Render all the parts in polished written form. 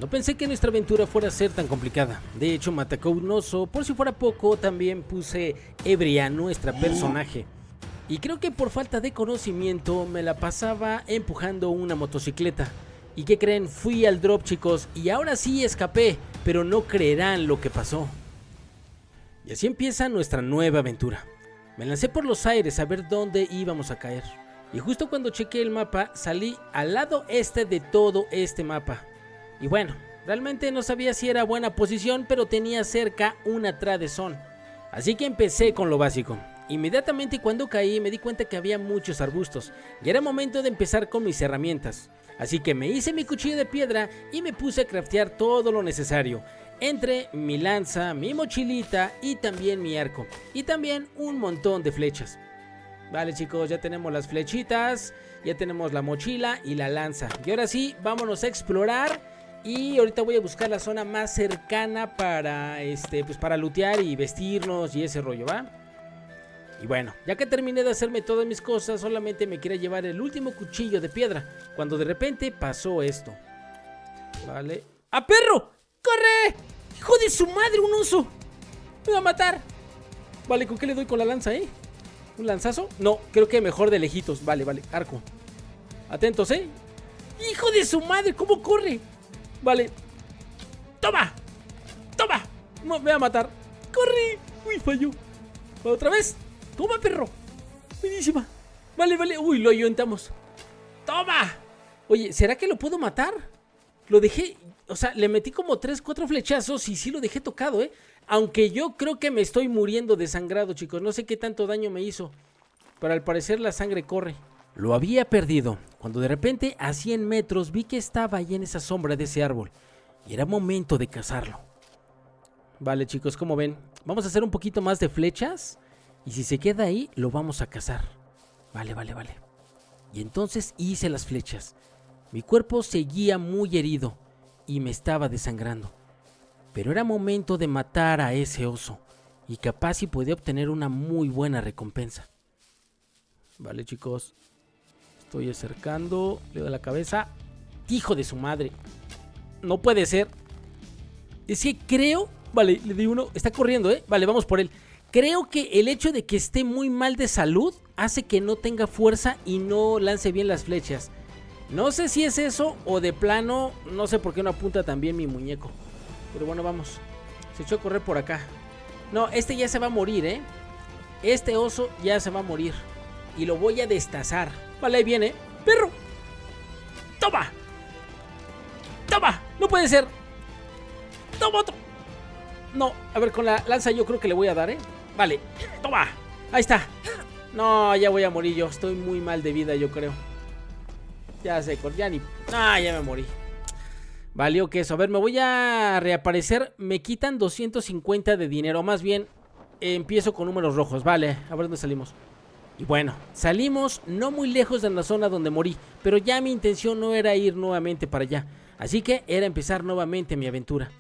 No pensé que nuestra aventura fuera a ser tan complicada. De hecho, me atacó un oso. Por si fuera poco, también puse ebria a nuestra personaje. Y creo que por falta de conocimiento me la pasaba empujando una motocicleta. ¿Y qué creen? Fui al drop, chicos, y ahora sí escapé, pero no creerán lo que pasó. Y así empieza nuestra nueva aventura. Me lancé por los aires a ver dónde íbamos a caer. Y justo cuando chequé el mapa, salí al lado este de todo este mapa. Y bueno, realmente no sabía si era buena posición, pero tenía cerca una tradezón. Así que empecé con lo básico. Inmediatamente cuando caí me di cuenta que había muchos arbustos y era momento de empezar con mis herramientas. Así que me hice mi cuchillo de piedra y me puse a craftear todo lo necesario. Entre mi lanza, mi mochilita y también mi arco. Y también un montón de flechas. Vale, chicos, ya tenemos las flechitas, ya tenemos la mochila y la lanza. Y ahora sí, vámonos a explorar. Y ahorita voy a buscar la zona más cercana para para lootear y vestirnos y ese rollo, ¿va? Y bueno, ya que terminé de hacerme todas mis cosas, solamente me quería llevar el último cuchillo de piedra, cuando de repente pasó esto. Vale. ¡Ah, perro! ¡Corre! ¡Hijo de su madre, un oso! ¡Me va a matar! Vale, ¿con qué le doy con la lanza, ¿Un lanzazo? No, creo que mejor de lejitos. Vale, arco. Atentos, ¡Hijo de su madre! ¿Cómo corre? Vale. ¡Toma! ¡Toma! No, me va a matar. ¡Corre! ¡Uy, falló! ¿Otra vez? ¡Toma, perro! Buenísima. Vale. Uy, lo ayuntamos. ¡Toma! Oye, ¿será que lo puedo matar? Lo dejé... O sea, le metí como 3-4 flechazos y sí lo dejé tocado, Aunque yo creo que me estoy muriendo desangrado, chicos. No sé qué tanto daño me hizo. Pero al parecer la sangre corre. Lo había perdido, cuando de repente a 100 metros vi que estaba ahí en esa sombra de ese árbol. Y era momento de cazarlo. Vale, chicos, como ven, vamos a hacer un poquito más de flechas. Y si se queda ahí, lo vamos a cazar. Vale. Y entonces hice las flechas. Mi cuerpo seguía muy herido y me estaba desangrando. Pero era momento de matar a ese oso. Y capaz si podía obtener una muy buena recompensa. Vale, chicos. Estoy acercando. Le doy la cabeza. ¡Hijo de su madre! No puede ser. Es que creo... Vale, le di uno. Está corriendo, Vale, vamos por él. Creo que el hecho de que esté muy mal de salud hace que no tenga fuerza y no lance bien las flechas. No sé si es eso o de plano, no sé por qué no apunta tan bien mi muñeco. Pero bueno, vamos. Se echó a correr por acá. No, este ya se va a morir, Este oso ya se va a morir. Y lo voy a destazar. Vale, ahí viene. ¡Perro! ¡Toma! ¡Toma! ¡No puede ser! ¡Toma otro! No, a ver, con la lanza yo creo que le voy a dar, Vale, toma. Ahí está. No, ya voy a morir yo. Estoy muy mal de vida, yo creo. Ya sé, ya ni... Ah, ya me morí. Valió que eso. A ver, me voy a reaparecer. Me quitan 250 de dinero. Más bien, empiezo con números rojos. Vale, a ver dónde salimos. Y bueno, salimos no muy lejos de la zona donde morí. Pero ya mi intención no era ir nuevamente para allá. Así que era empezar nuevamente mi aventura.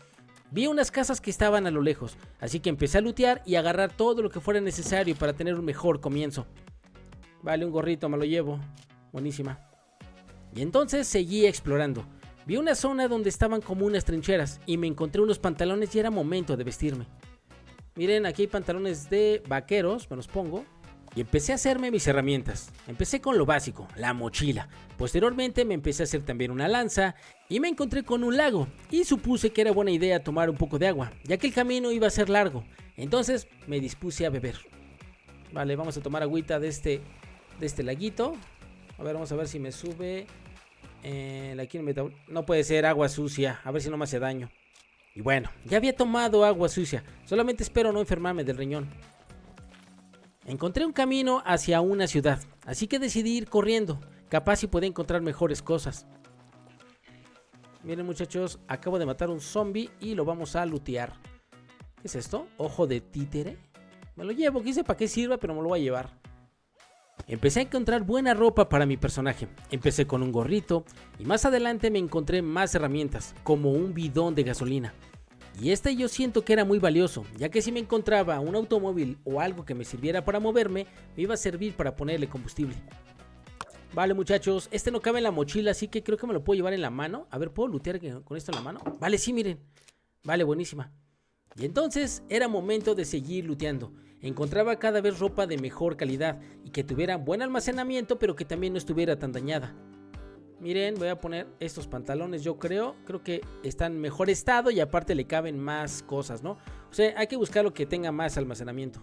Vi unas casas que estaban a lo lejos, así que empecé a lootear y agarrar todo lo que fuera necesario para tener un mejor comienzo. Vale, un gorrito, me lo llevo. Buenísima. Y entonces seguí explorando. Vi una zona donde estaban como unas trincheras y me encontré unos pantalones y era momento de vestirme. Miren, aquí hay pantalones de vaqueros, me los pongo. Y empecé a hacerme mis herramientas. Empecé con lo básico, la mochila. Posteriormente me empecé a hacer también una lanza y me encontré con un lago y supuse que era buena idea tomar un poco de agua, ya que el camino iba a ser largo. Entonces me dispuse a beber. Vale, vamos a tomar agüita de este laguito. A ver, vamos a ver si me sube. No puede ser agua sucia, a ver si no me hace daño. Y bueno, ya había tomado agua sucia, solamente espero no enfermarme del riñón. Encontré un camino hacia una ciudad, así que decidí ir corriendo, capaz si puede encontrar mejores cosas. Miren, muchachos, acabo de matar un zombie y lo vamos a lootear. ¿Qué es esto? ¿Ojo de títere? Me lo llevo, quise para qué sirva, pero me lo voy a llevar. Empecé a encontrar buena ropa para mi personaje. Empecé con un gorrito y más adelante me encontré más herramientas, como un bidón de gasolina. Y yo siento que era muy valioso, ya que si me encontraba un automóvil o algo que me sirviera para moverme, me iba a servir para ponerle combustible. Vale, muchachos, este no cabe en la mochila, así que creo que me lo puedo llevar en la mano. A ver, ¿puedo lootear con esto en la mano? Vale, sí, miren. Vale, buenísima. Y entonces era momento de seguir looteando. Encontraba cada vez ropa de mejor calidad y que tuviera buen almacenamiento, pero que también no estuviera tan dañada. Miren, voy a poner estos pantalones, yo creo que están en mejor estado y aparte le caben más cosas, ¿no? O sea, hay que buscar lo que tenga más almacenamiento.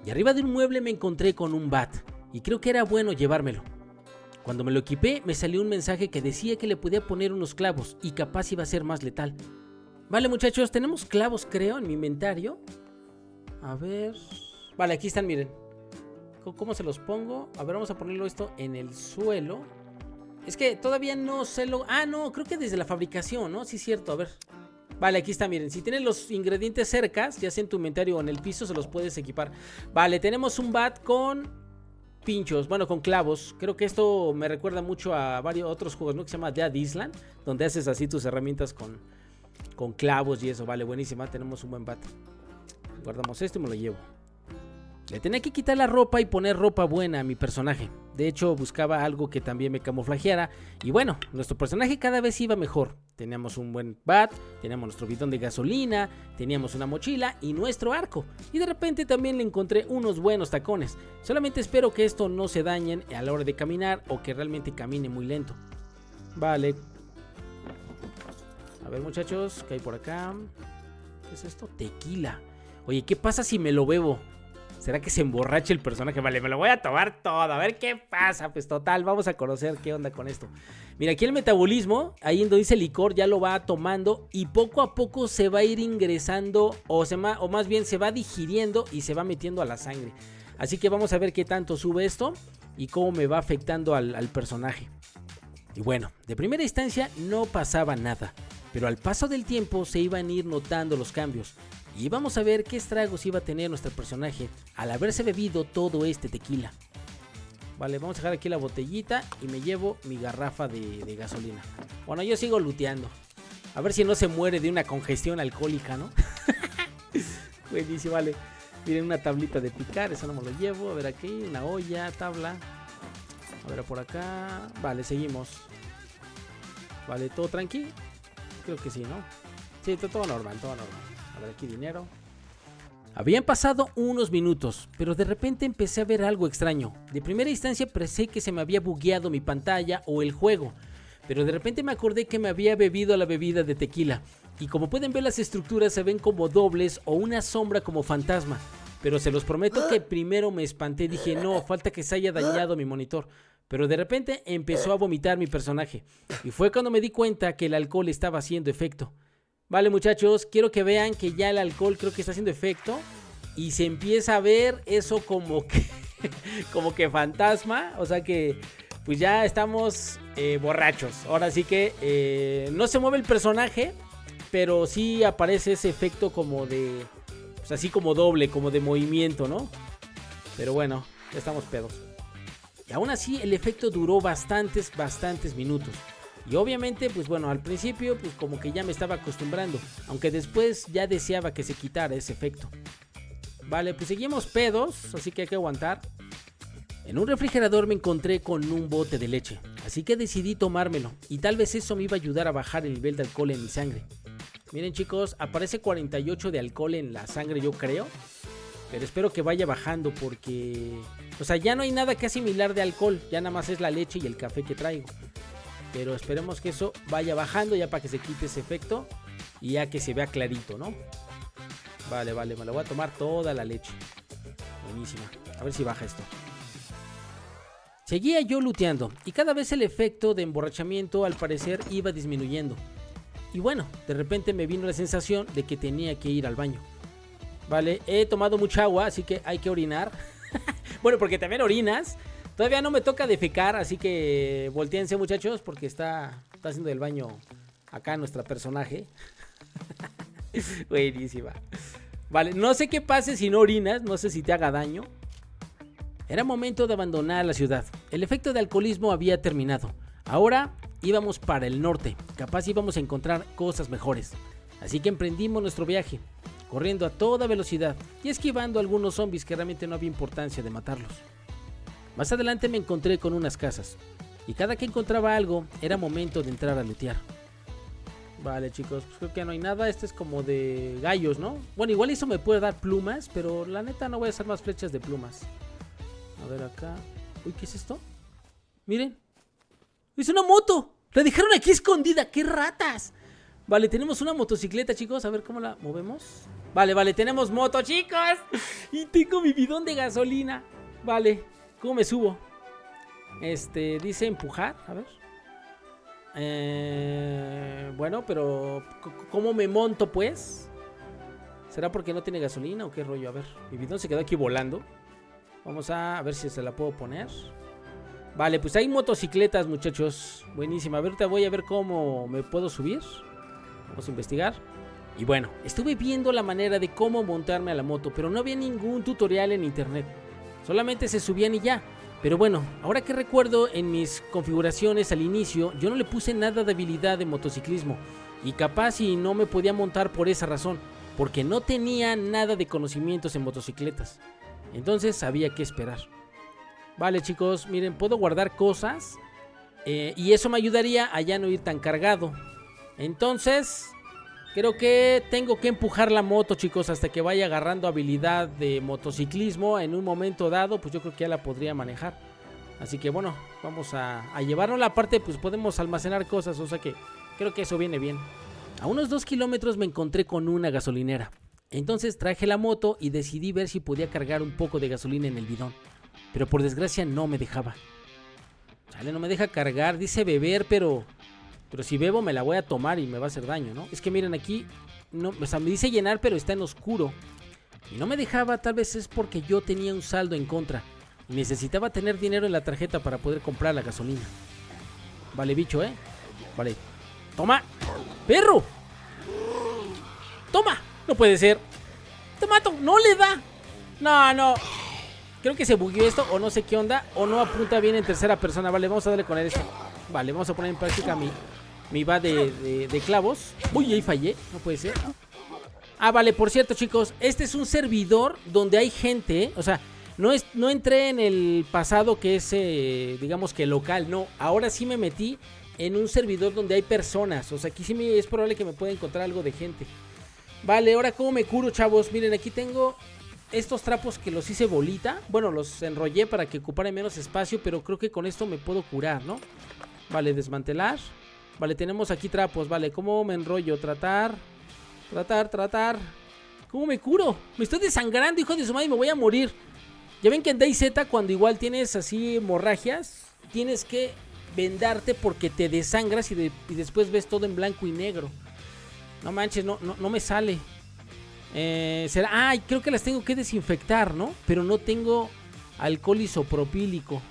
Y arriba de un mueble me encontré con un bat y creo que era bueno llevármelo. Cuando me lo equipé, me salió un mensaje que decía que le podía poner unos clavos y capaz iba a ser más letal. Vale, muchachos, tenemos clavos, creo, en mi inventario. A ver... Vale, aquí están, miren. ¿Cómo se los pongo? A ver, vamos a ponerlo esto en el suelo. Es que todavía no sé lo... Ah, no, creo que desde la fabricación, ¿no? Sí, es cierto, a ver. Vale, aquí está, miren. Si tienes los ingredientes cerca, ya sea en tu inventario o en el piso, se los puedes equipar. Vale, tenemos un bat con... pinchos, bueno, con clavos. Creo que esto me recuerda mucho a varios otros juegos, ¿no? Que se llama Dead Island, donde haces así tus herramientas con clavos y eso. Vale, buenísima, tenemos un buen bat. Guardamos esto y me lo llevo. Le tenía que quitar la ropa y poner ropa buena a mi personaje. De hecho, buscaba algo que también me camuflajeara. Y bueno, nuestro personaje cada vez iba mejor. Teníamos un buen bat, teníamos nuestro bidón de gasolina, teníamos una mochila y nuestro arco. Y de repente también le encontré unos buenos tacones. Solamente espero que esto no se dañen a la hora de caminar o que realmente camine muy lento. Vale. A ver, muchachos, ¿qué hay por acá? ¿Qué es esto? Tequila. Oye, ¿qué pasa si me lo bebo? ¿Será que se emborrache el personaje? Vale, me lo voy a tomar todo, a ver qué pasa. Pues total, vamos a conocer qué onda con esto. Mira, aquí el metabolismo, ahí donde dice licor, ya lo va tomando y poco a poco se va a ir ingresando o más bien se va digiriendo y se va metiendo a la sangre. Así que vamos a ver qué tanto sube esto y cómo me va afectando al personaje. Y bueno, de primera instancia no pasaba nada, pero al paso del tiempo se iban a ir notando los cambios. Y vamos a ver qué estragos iba a tener nuestro personaje al haberse bebido todo este tequila. Vale, vamos a dejar aquí la botellita y me llevo mi garrafa de gasolina. Bueno, yo sigo looteando. A ver si no se muere de una congestión alcohólica, ¿no? Buenísimo, vale. Miren, una tablita de picar, eso no me lo llevo. A ver aquí, una olla, tabla. A ver por acá. Vale, seguimos. Vale, ¿todo tranqui? Creo que sí, ¿no? Sí, todo normal, todo normal. A ver aquí dinero. Habían pasado unos minutos, pero de repente empecé a ver algo extraño. De primera instancia pensé que se me había bugueado mi pantalla o el juego, pero de repente me acordé que me había bebido la bebida de tequila. Y como pueden ver, las estructuras se ven como dobles o una sombra como fantasma. Pero se los prometo que primero me espanté, dije no, falta que se haya dañado mi monitor. Pero de repente empezó a vomitar mi personaje. Y fue cuando me di cuenta que el alcohol estaba haciendo efecto. Vale, muchachos, quiero que vean que ya el alcohol creo que está haciendo efecto y se empieza a ver eso como que fantasma, o sea que pues ya estamos borrachos. Ahora sí que no se mueve el personaje, pero sí aparece ese efecto como de, pues así como doble, como de movimiento, ¿no? Pero bueno, ya estamos pedos. Y aún así el efecto duró bastantes minutos. Y obviamente, pues bueno, al principio pues como que ya me estaba acostumbrando, aunque después ya deseaba que se quitara ese efecto. Vale, pues seguimos pedos, así que hay que aguantar. En un refrigerador me encontré con un bote de leche, así que decidí tomármelo y tal vez eso me iba a ayudar a bajar el nivel de alcohol en mi sangre. Miren chicos, aparece 48 de alcohol en la sangre yo creo, pero espero que vaya bajando porque... O sea, ya no hay nada que asimilar de alcohol, ya nada más es la leche y el café que traigo. Pero esperemos que eso vaya bajando ya para que se quite ese efecto y ya que se vea clarito, ¿no? Vale, me lo voy a tomar toda la leche. Buenísima. A ver si baja esto. Seguía yo looteando y cada vez el efecto de emborrachamiento al parecer iba disminuyendo. Y bueno, de repente me vino la sensación de que tenía que ir al baño. Vale, he tomado mucha agua, así que hay que orinar. Bueno, porque también orinas. Todavía no me toca defecar, así que voltéense muchachos porque está haciendo el baño acá nuestra personaje. Buenísima. Vale, no sé qué pase si no orinas, no sé si te haga daño. Era momento de abandonar la ciudad. El efecto de alcoholismo había terminado. Ahora íbamos para el norte, capaz íbamos a encontrar cosas mejores. Así que emprendimos nuestro viaje, corriendo a toda velocidad y esquivando a algunos zombies que realmente no había importancia de matarlos. Más adelante me encontré con unas casas y cada que encontraba algo era momento de entrar a lootear. Vale, chicos, pues creo que no hay nada. Este es como de gallos, ¿no? Bueno, igual eso me puede dar plumas, pero la neta no voy a hacer más flechas de plumas. A ver acá. Uy, ¿qué es esto? Miren. ¡Es una moto! ¡La dejaron aquí escondida! ¡Qué ratas! Vale, tenemos una motocicleta, chicos. A ver cómo la movemos. Vale, tenemos moto, chicos. Y tengo mi bidón de gasolina. Vale, ¿cómo me subo? Dice empujar. A ver. Bueno, pero ¿cómo me monto, pues? ¿Será porque no tiene gasolina o qué rollo? A ver, mi bidón se quedó aquí volando. Vamos a ver si se la puedo poner. Vale, pues hay motocicletas, muchachos. Buenísima. A ver, ahorita voy a ver cómo me puedo subir. Vamos a investigar. Y bueno, estuve viendo la manera de cómo montarme a la moto, pero no había ningún tutorial en internet. Solamente se subían y ya. Pero bueno, ahora que recuerdo, en mis configuraciones al inicio, yo no le puse nada de habilidad de motociclismo. Y capaz y no me podía montar por esa razón, porque no tenía nada de conocimientos en motocicletas. Entonces había que esperar. Vale, chicos, miren, puedo guardar cosas. Y eso me ayudaría a ya no ir tan cargado. Entonces, creo que tengo que empujar la moto, chicos, hasta que vaya agarrando habilidad de motociclismo. En un momento dado, pues yo creo que ya la podría manejar. Así que bueno, vamos a llevarnos la parte, pues podemos almacenar cosas. O sea que creo que eso viene bien. A unos 2 kilómetros me encontré con una gasolinera. Entonces traje la moto y decidí ver si podía cargar un poco de gasolina en el bidón. Pero por desgracia no me dejaba. Chale, no me deja cargar, dice beber, pero si bebo me la voy a tomar y me va a hacer daño, ¿no? Es que miren aquí, no, o sea, me dice llenar, pero está en oscuro. Y no me dejaba, tal vez es porque yo tenía un saldo en contra. Y necesitaba tener dinero en la tarjeta para poder comprar la gasolina. Vale, bicho, Vale. ¡Toma! ¡Perro! ¡Toma! No puede ser. ¡Te mato! ¡No le da! No. Creo que se bugueó esto o no sé qué onda. O no apunta bien en tercera persona. Vale, vamos a darle con esto. Vale, vamos a poner en práctica mi va de clavos. Uy, ahí fallé. No puede ser. Ah, vale, por cierto, chicos. Este es un servidor donde hay gente, O sea, no entré en el pasado que es, digamos que local. No, ahora sí me metí en un servidor donde hay personas. O sea, aquí sí es probable que me pueda encontrar algo de gente. Vale, ahora cómo me curo, chavos. Miren, aquí tengo estos trapos que los hice bolita. Bueno, los enrollé para que ocupara menos espacio, pero creo que con esto me puedo curar, ¿no? Vale, desmantelar. Vale, tenemos aquí trapos. Vale, ¿cómo me enrollo? Tratar. ¿Cómo me curo? Me estoy desangrando, hijo de su madre, me voy a morir. Ya ven que en DayZ, cuando igual tienes así hemorragias, tienes que vendarte porque te desangras y después ves todo en blanco y negro. No manches, no me sale. Será. Creo que las tengo que desinfectar, ¿no? Pero no tengo alcohol isopropílico.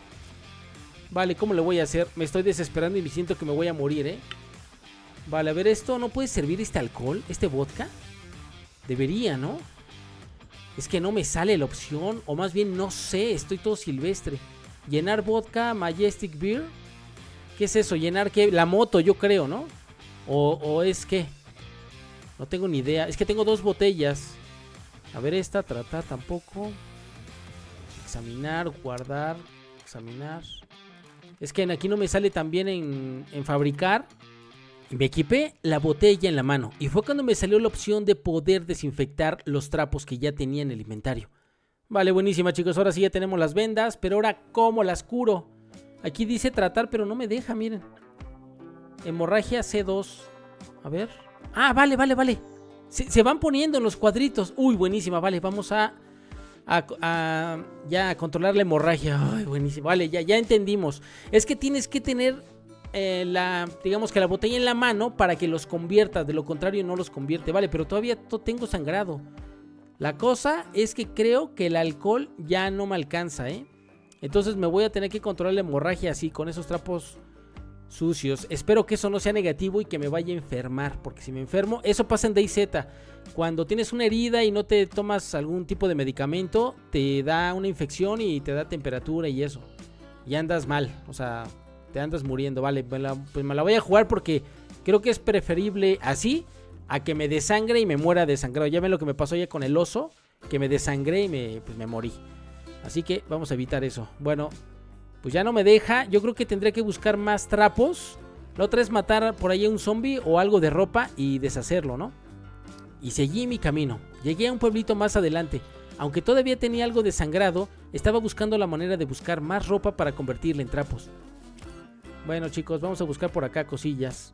Vale, ¿cómo le voy a hacer? Me estoy desesperando y me siento que me voy a morir, Vale, a ver, esto no puede servir, este alcohol, este vodka. Debería, ¿no? Es que no me sale la opción. O más bien no sé, estoy todo silvestre. Llenar vodka, Majestic Beer. ¿Qué es eso? ¿Llenar qué? La moto, yo creo, ¿no? O es que no tengo ni idea. Es que tengo 2 botellas. A ver esta, tratar tampoco. Examinar, guardar. Examinar. Es que aquí no me sale también en fabricar. Me equipé la botella en la mano. Y fue cuando me salió la opción de poder desinfectar los trapos que ya tenía en el inventario. Vale, buenísima, chicos. Ahora sí ya tenemos las vendas. Pero ahora, ¿cómo las curo? Aquí dice tratar, pero no me deja, miren. Hemorragia C2. A ver. Vale. Se van poniendo en los cuadritos. Uy, buenísima, vale. Vamos a controlar la hemorragia. Ay, buenísima. Vale, ya entendimos. Es que tienes que tener digamos que la botella en la mano para que los conviertas. De lo contrario no los convierte. Vale, pero todavía tengo sangrado. La cosa es que creo que el alcohol ya no me alcanza, Entonces me voy a tener que controlar la hemorragia así, con esos trapos sucios. Espero que eso no sea negativo y que me vaya a enfermar, porque si me enfermo, eso pasa en DayZ. Cuando tienes una herida y no te tomas algún tipo de medicamento, te da una infección y te da temperatura y eso. Y andas mal, o sea, te andas muriendo. Vale, pues me la voy a jugar porque creo que es preferible así a que me desangre y me muera desangrado. Ya ven lo que me pasó ya con el oso, que me desangré y me morí. Así que vamos a evitar eso. Bueno, pues ya no me deja. Yo creo que tendría que buscar más trapos. La otra es matar por ahí a un zombie o algo de ropa y deshacerlo, ¿no? Y seguí mi camino. Llegué a un pueblito más adelante. Aunque todavía tenía algo de sangrado, estaba buscando la manera de buscar más ropa para convertirla en trapos. Bueno, chicos, vamos a buscar por acá cosillas.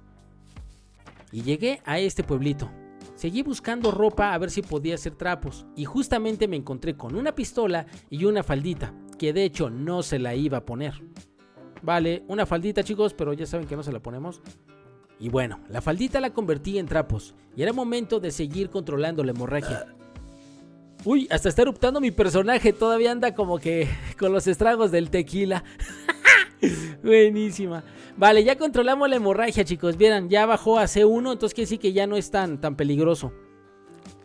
Y llegué a este pueblito. Seguí buscando ropa a ver si podía hacer trapos. Y justamente me encontré con una pistola y una faldita, que de hecho no se la iba a poner. Vale, una faldita, chicos, pero ya saben que no se la ponemos. Y bueno, la faldita la convertí en trapos. Y era momento de seguir controlando la hemorragia. Uy, hasta está eruptando mi personaje. Todavía anda como que con los estragos del tequila. Buenísima. Vale, ya controlamos la hemorragia, chicos. Vieran, ya bajó a C1, entonces quiere decir que ya no es tan peligroso.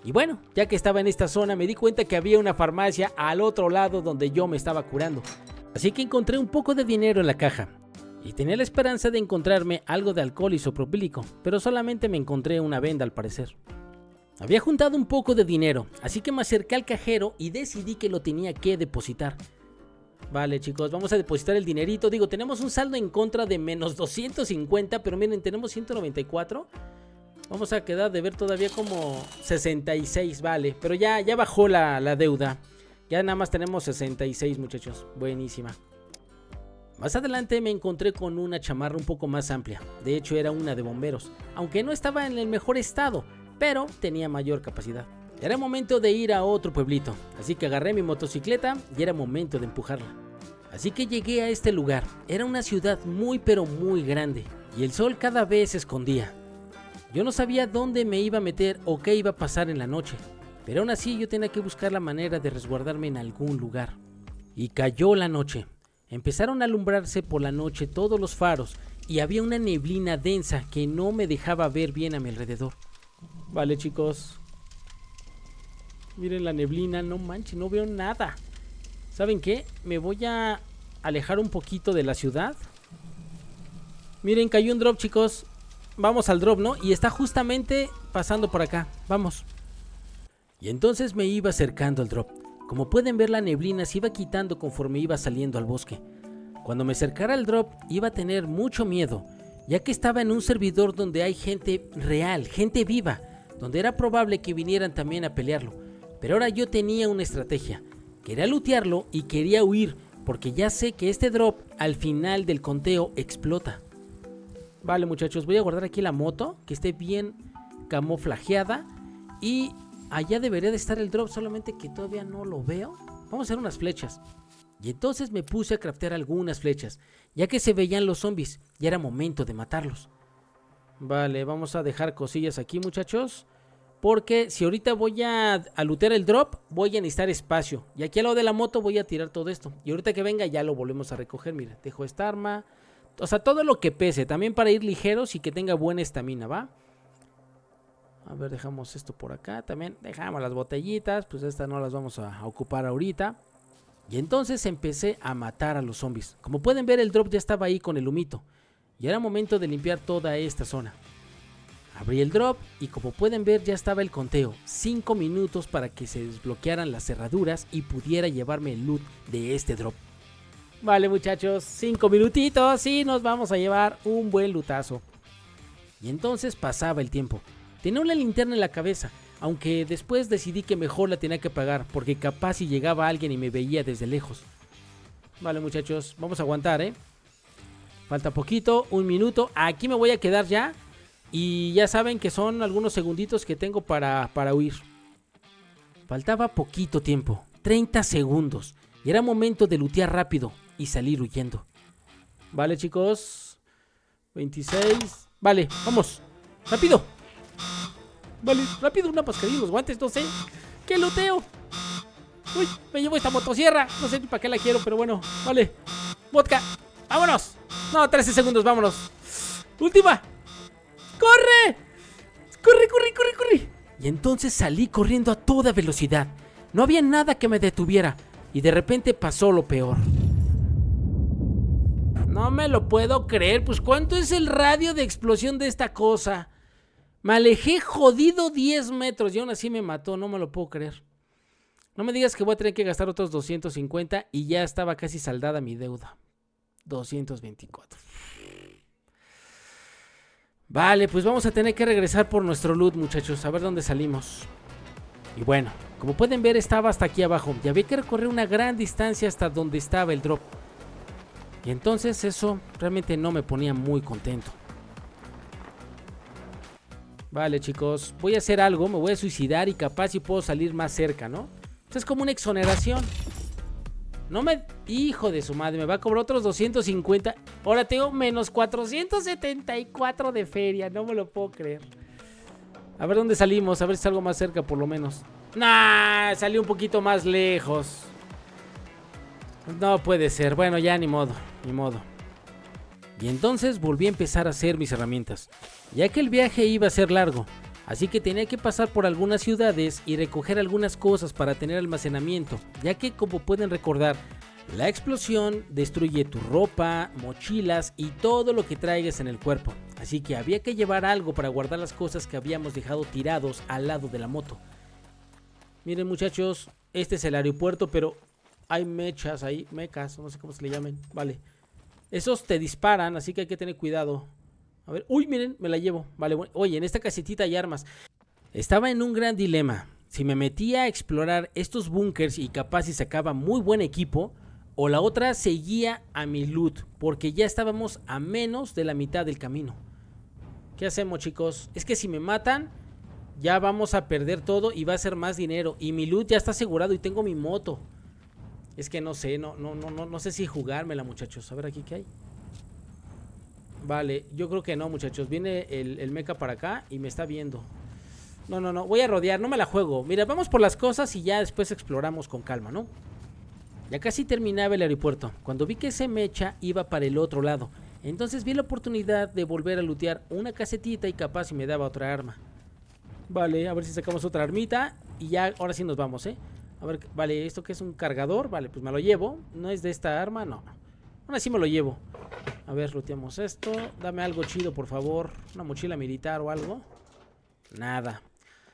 Y bueno, ya que estaba en esta zona, me di cuenta que había una farmacia al otro lado donde yo me estaba curando. Así que encontré un poco de dinero en la caja. Y tenía la esperanza de encontrarme algo de alcohol isopropílico, pero solamente me encontré una venda al parecer. Había juntado un poco de dinero, así que me acerqué al cajero y decidí que lo tenía que depositar. Vale, chicos, vamos a depositar el dinerito. Digo, tenemos un saldo en contra de menos 250, pero miren, tenemos 194. Vamos a quedar de ver todavía como 66, vale. Pero ya bajó la deuda. Ya nada más tenemos 66, muchachos. Buenísima. Más adelante me encontré con una chamarra un poco más amplia. De hecho, era una de bomberos. Aunque no estaba en el mejor estado, pero tenía mayor capacidad. Era momento de ir a otro pueblito, así que agarré mi motocicleta y era momento de empujarla. Así que llegué a este lugar. Era una ciudad muy pero muy grande y el sol cada vez se escondía. Yo no sabía dónde me iba a meter o qué iba a pasar en la noche, pero aún así yo tenía que buscar la manera de resguardarme en algún lugar. Y cayó la noche. Empezaron a alumbrarse por la noche todos los faros y había una neblina densa que no me dejaba ver bien a mi alrededor. Vale, chicos. Miren la neblina, no manches, no veo nada. ¿Saben qué? Me voy a alejar un poquito de la ciudad. Miren, cayó un drop, chicos. Vamos al drop, ¿no? Y está justamente pasando por acá. Vamos. Y entonces me iba acercando al drop. Como pueden ver, la neblina se iba quitando conforme iba saliendo al bosque. Cuando me acercara al drop, iba a tener mucho miedo, ya que estaba en un servidor donde hay gente real, gente viva, donde era probable que vinieran también a pelearlo. Pero ahora yo tenía una estrategia. Quería lootearlo y quería huir, porque ya sé que este drop al final del conteo explota. Vale, muchachos, voy a guardar aquí la moto, que esté bien camuflajeada. Y allá debería de estar el drop, solamente que todavía no lo veo. Vamos a hacer unas flechas. Y entonces me puse a craftear algunas flechas, ya que se veían los zombies y era momento de matarlos. Vale, vamos a dejar cosillas aquí, muchachos, porque si ahorita voy a lootear el drop, voy a necesitar espacio. Y aquí al lado de la moto voy a tirar todo esto. Y ahorita que venga ya lo volvemos a recoger. Mira, dejo esta arma. O sea, todo lo que pese. También para ir ligeros y que tenga buena estamina, ¿va? A ver, dejamos esto por acá. También dejamos las botellitas. Pues estas no las vamos a ocupar ahorita. Y entonces empecé a matar a los zombies. Como pueden ver, el drop ya estaba ahí con el humito. Y era momento de limpiar toda esta zona. Abrí el drop y como pueden ver ya estaba el conteo. 5 minutos para que se desbloquearan las cerraduras y pudiera llevarme el loot de este drop. Vale, muchachos, 5 minutitos y nos vamos a llevar un buen lootazo. Y entonces pasaba el tiempo. Tenía una linterna en la cabeza, aunque después decidí que mejor la tenía que apagar, porque capaz si llegaba alguien y me veía desde lejos. Vale, muchachos, vamos a aguantar, Falta poquito, 1 minuto. Aquí me voy a quedar ya. Y ya saben que son algunos segunditos que tengo para huir. Faltaba poquito tiempo, 30 segundos. Y era momento de lootear rápido y salir huyendo. Vale, chicos. 26. Vale, vamos. Rápido. Vale, rápido, una mascarilla, los guantes, no sé. ¿Qué looteo? Uy, me llevo esta motosierra. No sé ni para qué la quiero, pero bueno. Vale. Vodka. ¡Vámonos! No, 13 segundos, vámonos. Última. ¡Corre! ¡Corre, corre, corre, corre! Y entonces salí corriendo a toda velocidad. No había nada que me detuviera. Y de repente pasó lo peor. No me lo puedo creer. Pues ¿cuánto es el radio de explosión de esta cosa? Me alejé jodido 10 metros y aún así me mató. No me lo puedo creer. No me digas que voy a tener que gastar otros 250 y ya estaba casi saldada mi deuda. 224. Vale, pues vamos a tener que regresar por nuestro loot, muchachos. A ver dónde salimos. Y bueno, como pueden ver, estaba hasta aquí abajo. Y había que recorrer una gran distancia hasta donde estaba el drop. Y entonces eso realmente no me ponía muy contento. Vale, chicos, voy a hacer algo. Me voy a suicidar y capaz si puedo salir más cerca, ¿no? Esto es como una exoneración. No me... Hijo de su madre, me va a cobrar otros 250. Ahora tengo menos 474 de feria. No me lo puedo creer. A ver dónde salimos. A ver si salgo más cerca por lo menos. Nah, salí un poquito más lejos. No puede ser. Bueno, ya ni modo. Ni modo. Y entonces volví a empezar a hacer mis herramientas. Ya que el viaje iba a ser largo. Así que tenía que pasar por algunas ciudades y recoger algunas cosas para tener almacenamiento, ya que como pueden recordar, la explosión destruye tu ropa, mochilas y todo lo que traigas en el cuerpo. Así que había que llevar algo para guardar las cosas que habíamos dejado tirados al lado de la moto. Miren muchachos, este es el aeropuerto, pero hay mechas ahí, mecas, no sé cómo se le llamen, vale. Esos te disparan, así que hay que tener cuidado. A ver, uy, miren, me la llevo. Vale, bueno. Oye, en esta casetita hay armas. Estaba en un gran dilema. Si me metía a explorar estos búnkers y capaz si sacaba muy buen equipo, o la otra seguía a mi loot, porque ya estábamos a menos de la mitad del camino. ¿Qué hacemos, chicos? Es que si me matan, ya vamos a perder todo y va a ser más dinero. Y mi loot ya está asegurado y tengo mi moto. Es que no sé, no sé si jugármela, muchachos. A ver aquí qué hay. Vale, yo creo que no, muchachos. Viene el mecha para acá y me está viendo. No, voy a rodear, no me la juego. Mira, vamos por las cosas y ya después exploramos con calma, ¿no? Ya casi terminaba el aeropuerto, cuando vi que ese mecha iba para el otro lado. Entonces vi la oportunidad de volver a lootear una casetita y capaz si me daba otra arma. Vale, a ver si sacamos otra armita y ya, ahora sí nos vamos, ¿eh? A ver, vale, ¿esto qué es? ¿Un cargador? Vale, pues me lo llevo. ¿No es de esta arma? No. Ahora sí me lo llevo. A ver, looteamos esto. Dame algo chido, por favor. Una mochila militar o algo. Nada.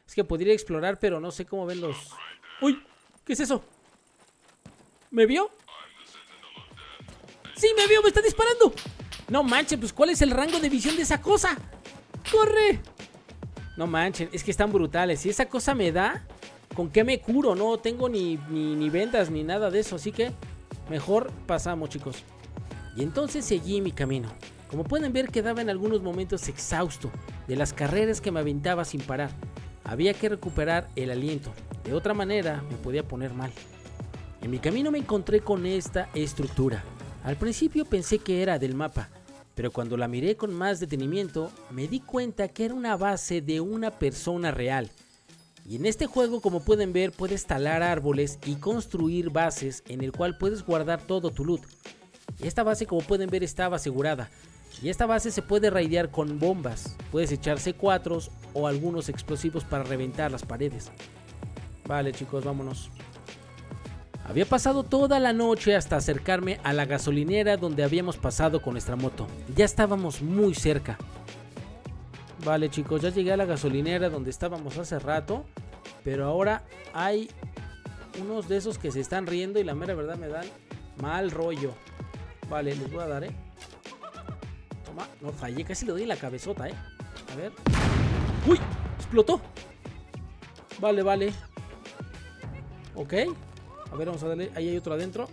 Es que podría explorar, pero no sé cómo ven los... ¡Uy! ¿Qué es eso? ¿Me vio? ¡Sí, me vio! ¡Me está disparando! No manchen, pues ¿cuál es el rango de visión de esa cosa? ¡Corre! No manchen, es que están brutales. Si esa cosa me da, ¿con qué me curo? No tengo ni vendas ni nada de eso. Así que mejor pasamos, chicos. Y entonces seguí mi camino. Como pueden ver, quedaba en algunos momentos exhausto de las carreras que me aventaba sin parar. Había que recuperar el aliento. De otra manera me podía poner mal. En mi camino me encontré con esta estructura. Al principio pensé que era del mapa, pero cuando la miré con más detenimiento me di cuenta que era una base de una persona real. Y en este juego, como pueden ver, puedes talar árboles y construir bases en el cual puedes guardar todo tu loot. Esta base, como pueden ver, estaba asegurada. Y esta base se puede raidear con bombas. Puedes echar C4s o algunos explosivos para reventar las paredes. Vale, chicos, vámonos. Había pasado toda la noche hasta acercarme a la gasolinera donde habíamos pasado con nuestra moto. Ya estábamos muy cerca. Vale, chicos, ya llegué a la gasolinera donde estábamos hace rato. Pero ahora hay unos de esos que se están riendo y la mera verdad me dan mal rollo. Vale, les voy a dar, Toma, no fallé, casi le doy en la cabezota, A ver. ¡Uy! ¡Explotó! Vale, vale. Ok. A ver, vamos a darle. Ahí hay otro adentro.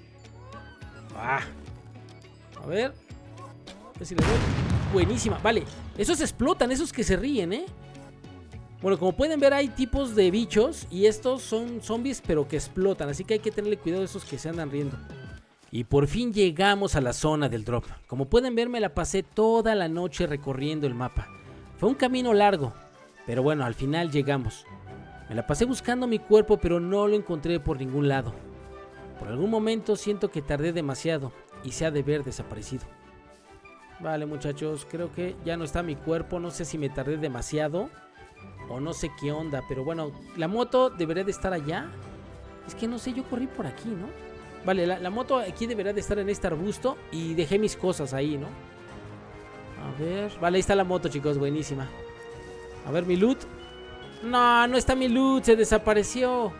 ¡Ah! A ver. A ver si le doy. Buenísima, vale. Esos explotan, esos que se ríen, Bueno, como pueden ver, hay tipos de bichos. Y estos son zombies, pero que explotan. Así que hay que tenerle cuidado de esos que se andan riendo. Y por fin llegamos a la zona del drop. Como pueden ver, me la pasé toda la noche recorriendo el mapa. Fue un camino largo, pero bueno, al final llegamos. Me la pasé buscando mi cuerpo, pero no lo encontré por ningún lado. Por algún momento siento que tardé demasiado y se ha de ver desaparecido. Vale, muchachos, creo que ya no está mi cuerpo. No sé si me tardé demasiado o no sé qué onda, pero bueno, la moto debería de estar allá. Es que no sé, yo corrí por aquí, ¿no? Vale, la moto aquí debería de estar en este arbusto y dejé mis cosas ahí, ¿no? A ver, vale, ahí está la moto, chicos, buenísima. A ver, mi loot. No, no está mi loot, se desapareció.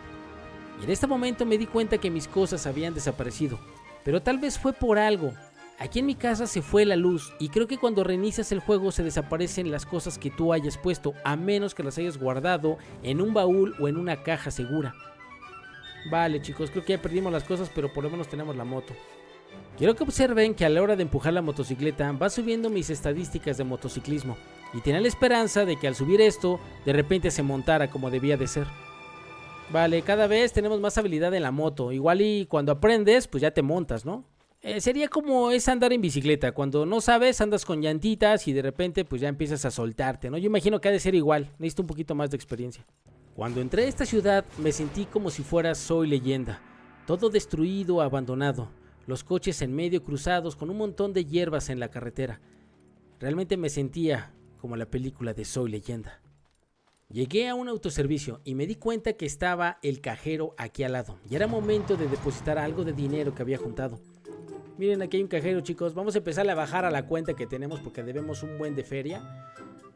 Y en este momento me di cuenta que mis cosas habían desaparecido. Pero tal vez fue por algo. Aquí en mi casa se fue la luz y creo que cuando reinicias el juego se desaparecen las cosas que tú hayas puesto, a menos que las hayas guardado en un baúl o en una caja segura. Vale, chicos, creo que ya perdimos las cosas, pero por lo menos tenemos la moto. Quiero que observen que a la hora de empujar la motocicleta va subiendo mis estadísticas de motociclismo y tenía la esperanza de que al subir esto de repente se montara como debía de ser. Vale, cada vez tenemos más habilidad en la moto, igual y cuando aprendes pues ya te montas, ¿no? Sería como es andar en bicicleta, cuando no sabes andas con llantitas y de repente pues ya empiezas a soltarte, ¿no? Yo imagino que ha de ser igual, necesito un poquito más de experiencia. Cuando entré a esta ciudad me sentí como si fuera Soy Leyenda, todo destruido, abandonado, los coches en medio cruzados con un montón de hierbas en la carretera. Realmente me sentía como la película de Soy Leyenda. Llegué a un autoservicio y me di cuenta que estaba el cajero aquí al lado y era momento de depositar algo de dinero que había juntado. Miren, aquí hay un cajero, chicos. Vamos a empezar a bajar a la cuenta que tenemos porque debemos un buen de feria.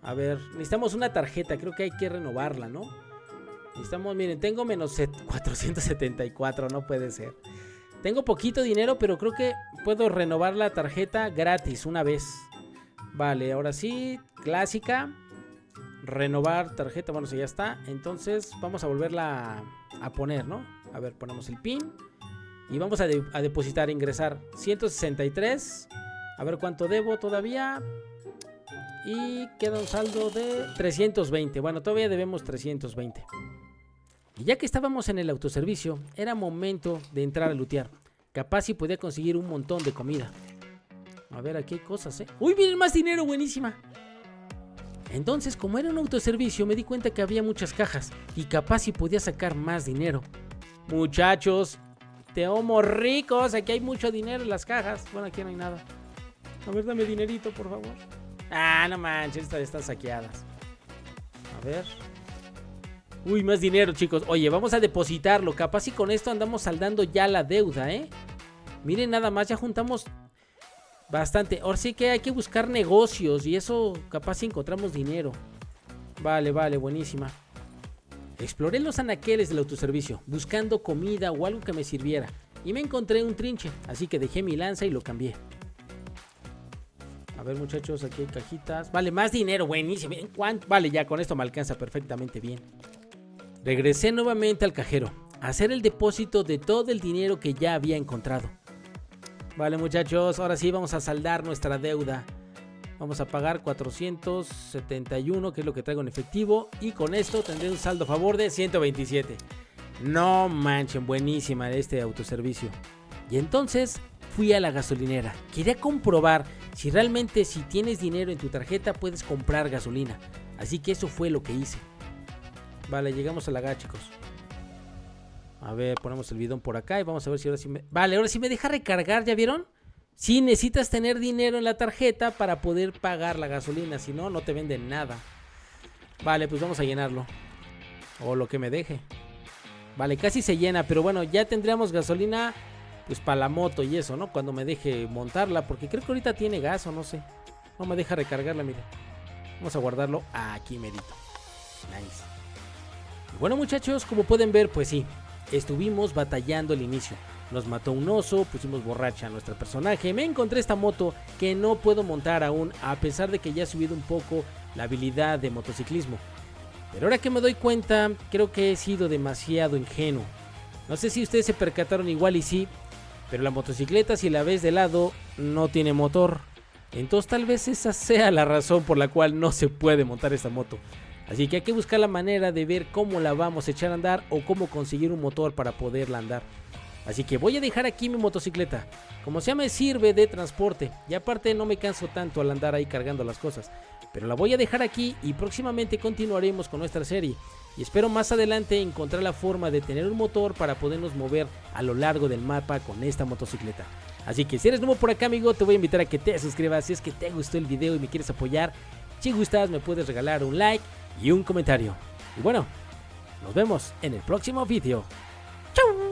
A ver, necesitamos una tarjeta, creo que hay que renovarla, ¿no? Necesitamos, miren, tengo menos 474, no puede ser. Tengo poquito dinero, pero creo que puedo renovar la tarjeta gratis una vez. Vale, ahora sí, clásica. Renovar tarjeta, bueno, si ya está. Entonces vamos a volverla a poner, ¿no? A ver, ponemos el PIN. Y vamos a depositar, ingresar 163. A ver cuánto debo todavía. Y queda un saldo de 320. Bueno, todavía debemos 320. Y ya que estábamos en el autoservicio, era momento de entrar a lootear. Capaz si podía conseguir un montón de comida. A ver, aquí hay cosas, ¿eh? ¡Uy, miren, más dinero! ¡Buenísima! Entonces, como era un autoservicio, me di cuenta que había muchas cajas. Y capaz si podía sacar más dinero. Muchachos, te amo ricos. Aquí hay mucho dinero en las cajas. Bueno, aquí no hay nada. A ver, dame dinerito, por favor. Ah, no manches, estas están saqueadas. A ver. Uy, más dinero, chicos. Oye, vamos a depositarlo. Capaz si con esto andamos saldando ya la deuda, ¿eh? Miren, nada más, ya juntamos bastante. Ahora sí que hay que buscar negocios y eso capaz si encontramos dinero. Vale, vale, buenísima. Exploré los anaqueles del autoservicio, buscando comida o algo que me sirviera. Y me encontré un trinche, así que dejé mi lanza y lo cambié. A ver, muchachos, aquí hay cajitas. Vale, más dinero, buenísimo. ¿Cuánto? Vale, ya con esto me alcanza perfectamente bien. Regresé nuevamente al cajero a hacer el depósito de todo el dinero que ya había encontrado. Vale, muchachos, ahora sí vamos a saldar nuestra deuda. Vamos a pagar 471, que es lo que traigo en efectivo. Y con esto tendré un saldo a favor de 127. No manchen, buenísima este autoservicio. Y entonces fui a la gasolinera. Quería comprobar si realmente si tienes dinero en tu tarjeta puedes comprar gasolina. Así que eso fue lo que hice. Vale, llegamos a la gas, chicos. A ver, ponemos el bidón por acá y vamos a ver si ahora sí me... Vale, ahora sí me deja recargar, ¿ya vieron? Sí, necesitas tener dinero en la tarjeta para poder pagar la gasolina. Si no, no te venden nada. Vale, pues vamos a llenarlo. O lo que me deje. Vale, casi se llena, pero bueno, ya tendríamos gasolina pues para la moto y eso, ¿no? Cuando me deje montarla, porque creo que ahorita tiene gas o no sé. No me deja recargarla, mire. Vamos a guardarlo aquí medito. Nice. Y bueno, muchachos, como pueden ver, pues sí, estuvimos batallando al inicio. Nos mató un oso, pusimos borracha a nuestro personaje. Me encontré esta moto que no puedo montar aún, a pesar de que ya he subido un poco la habilidad de motociclismo. Pero ahora que me doy cuenta, creo que he sido demasiado ingenuo. No sé si ustedes se percataron igual y sí, pero la motocicleta, si la ves de lado, no tiene motor. Entonces tal vez esa sea la razón por la cual no se puede montar esta moto. Así que hay que buscar la manera de ver cómo la vamos a echar a andar o cómo conseguir un motor para poderla andar. Así que voy a dejar aquí mi motocicleta. Como sea, me sirve de transporte. Y aparte no me canso tanto al andar ahí cargando las cosas. Pero la voy a dejar aquí y próximamente continuaremos con nuestra serie. Y espero más adelante encontrar la forma de tener un motor para podernos mover a lo largo del mapa con esta motocicleta. Así que si eres nuevo por acá, amigo, te voy a invitar a que te suscribas si es que te gustó el video y me quieres apoyar. Si gustas, me puedes regalar un like y un comentario. Y bueno, nos vemos en el próximo video. ¡Chau!